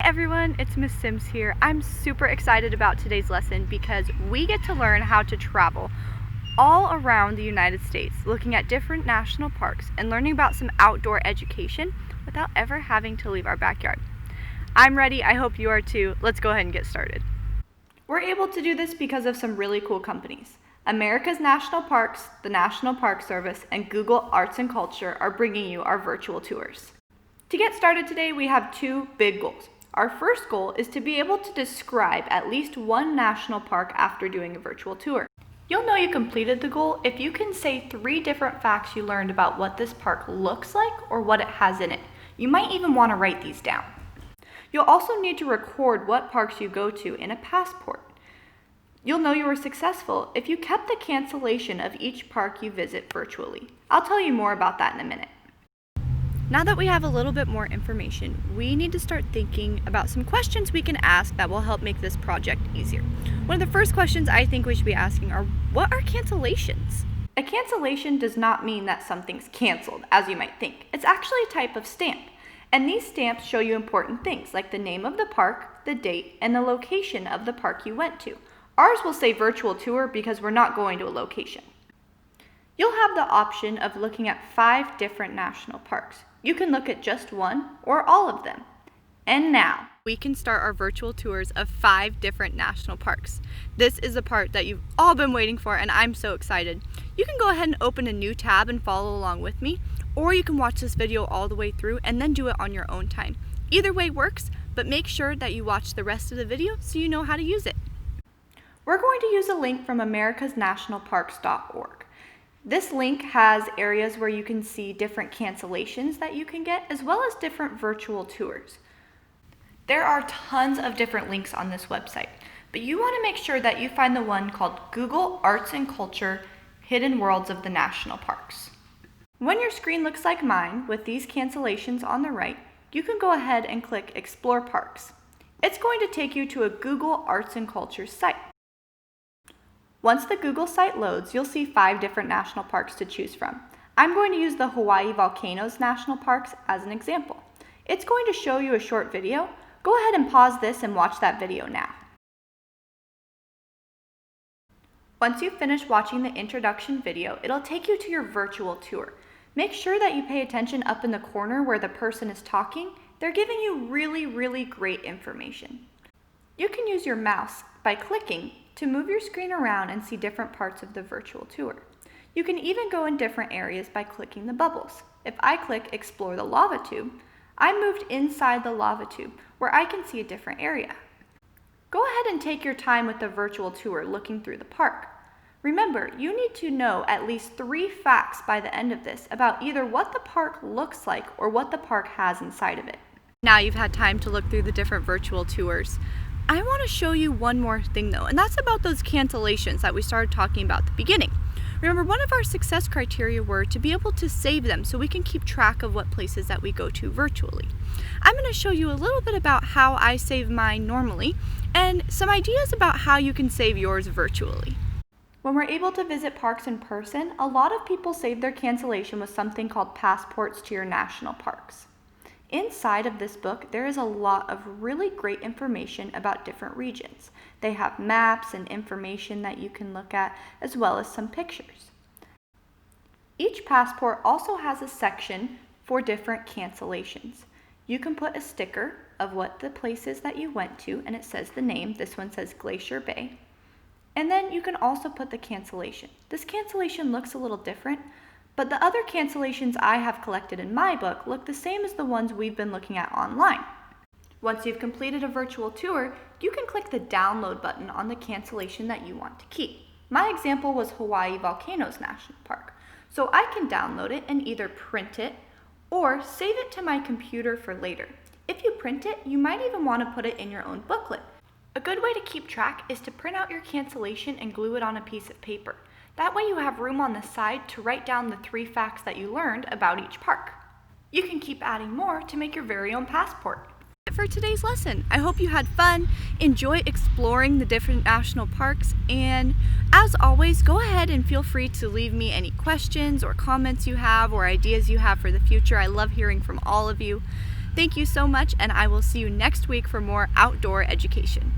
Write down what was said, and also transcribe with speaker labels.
Speaker 1: everyone, it's Miss Sims here. I'm super excited about today's lesson because we get to learn how to travel all around the United States, looking at different national parks and learning about some outdoor education without ever having to leave our backyard. I'm ready, I hope you are too. Let's go ahead and get started. We're able to do this because of some really cool companies. America's National Parks, the National Park Service, and Google Arts and Culture are bringing you our virtual tours. To get started today, we have two big goals. Our first goal is to be able to describe at least one national park after doing a virtual tour. You'll know you completed the goal if you can say 3 different facts you learned about what this park looks like or what it has in it. You might even want to write these down. You'll also need to record what parks you go to in a passport. You'll know you were successful if you kept the cancellation of each park you visit virtually. I'll tell you more about that in a minute. Now that we have a little bit more information, we need to start thinking about some questions we can ask that will help make this project easier. One of the first questions I think we should be asking are, what are cancellations? A cancellation does not mean that something's canceled, as you might think. It's actually a type of stamp. And these stamps show you important things like the name of the park, the date, and the location of the park you went to. Ours will say virtual tour because we're not going to a location. You'll have the option of looking at 5 different national parks. You can look at just one or all of them. And now, we can start our virtual tours of 5 different national parks. This is the part that you've all been waiting for, and I'm so excited. You can go ahead and open a new tab and follow along with me, or you can watch this video all the way through and then do it on your own time. Either way works, but make sure that you watch the rest of the video so you know how to use it. We're going to use a link from americasnationalparks.org. This link has areas where you can see different cancellations that you can get, as well as different virtual tours. There are tons of different links on this website, but you want to make sure that you find the one called Google Arts and Culture Hidden Worlds of the National Parks. When your screen looks like mine, with these cancellations on the right, you can go ahead and click Explore Parks. It's going to take you to a Google Arts and Culture site. Once the Google site loads, you'll see 5 different national parks to choose from. I'm going to use the Hawaii Volcanoes National Parks as an example. It's going to show you a short video. Go ahead and pause this and watch that video now. Once you've finished watching the introduction video, it'll take you to your virtual tour. Make sure that you pay attention up in the corner where the person is talking. They're giving you really great information. You can use your mouse by clicking to move your screen around and see different parts of the virtual tour. You can even go in different areas by clicking the bubbles. If I click Explore the Lava Tube, I'm moved inside the lava tube where I can see a different area. Go ahead and take your time with the virtual tour looking through the park. Remember, you need to know at least 3 facts by the end of this about either what the park looks like or what the park has inside of it. Now you've had time to look through the different virtual tours. I want to show you one more thing though, and that's about those cancellations that we started talking about at the beginning. Remember, one of our success criteria were to be able to save them so we can keep track of what places that we go to virtually. I'm going to show you a little bit about how I save mine normally and some ideas about how you can save yours virtually. When we're able to visit parks in person, a lot of people save their cancellation with something called passports to your national parks. Inside of this book, there is a lot of really great information about different regions. They have maps and information that you can look at, as well as some pictures. Each passport also has a section for different cancellations. You can put a sticker of what the place is that you went to, and it says the name. This one says Glacier Bay. And then you can also put the cancellation. This cancellation looks a little different, but the other cancellations I have collected in my book look the same as the ones we've been looking at online. Once you've completed a virtual tour, you can click the download button on the cancellation that you want to keep. My example was Hawaii Volcanoes National Park, so I can download it and either print it or save it to my computer for later. If you print it, you might even want to put it in your own booklet. A good way to keep track is to print out your cancellation and glue it on a piece of paper. That way you have room on the side to write down the 3 facts that you learned about each park. You can keep adding more to make your very own passport. For today's lesson, I hope you had fun, enjoy exploring the different national parks, and as always, go ahead and feel free to leave me any questions or comments you have or ideas you have for the future. I love hearing from all of you. Thank you so much, and I will see you next week for more outdoor education.